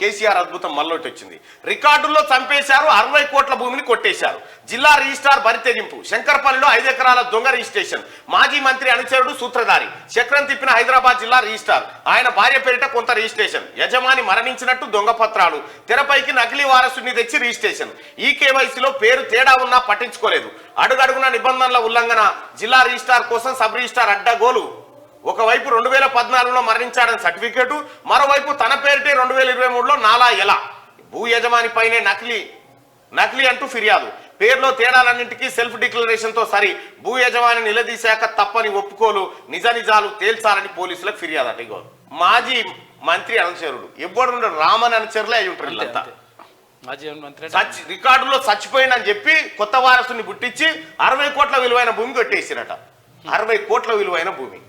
కేసీఆర్ అద్భుతం మళ్ళొట్టి వచ్చింది. రికార్డుల్లో చంపేశారు, 60 కోట్ల భూమిని కొట్టేశారు. జిల్లా రిజిస్ట్రార్ బరితెగింపు, శంకర్పల్లిలో 5 ఎకరాల దొంగ రిజిస్ట్రేషన్. మాజీ మంత్రి అనుచరుడు సూత్రధారి, చక్రం తిప్పిన హైదరాబాద్ జిల్లా రిజిస్ట్రార్. ఆయన భార్య పేరిట కొంత రిజిస్ట్రేషన్. యజమాని మరణించినట్టు దొంగ పత్రాలు, తెరపైకి నకిలీ వారసుని తెచ్చి రిజిస్ట్రేషన్. ఈ కేవైసీలో పేరు తేడా ఉన్నా పట్టించుకోలేదు. అడుగడుగున నిబంధనల ఉల్లంఘన. జిల్లా రిజిస్ట్రార్ కోసం సబ్ రిజిస్ట్రార్ అడ్డగోలు. ఒకవైపు 2014లో మరణించాడని సర్టిఫికేటు, మరోవైపు తన పేరిటే 2023లో నాలా ఎలా. భూ యజమాని పైనే నకిలీ అంటూ ఫిర్యాదు. పేర్లో తేడాలన్నింటికీ సెల్ఫ్ డిక్లరేషన్తో సరి. భూ యజమాని నిలదీశాక తప్పని ఒప్పుకోలు. నిజాలు తేల్చాలని పోలీసులకు ఫిర్యాదు. అటు మాజీ మంత్రి అనుచరుడు ఎవ్వడు రామన్ అనుచరులే అయి ఉంటారు వీళ్ళంతా. రికార్డులో చచ్చిపోయిందని చెప్పి కొత్త వారసుని పుట్టించి 60 కోట్ల విలువైన భూమి కొట్టేసిరట. 60 కోట్ల విలువైన భూమి.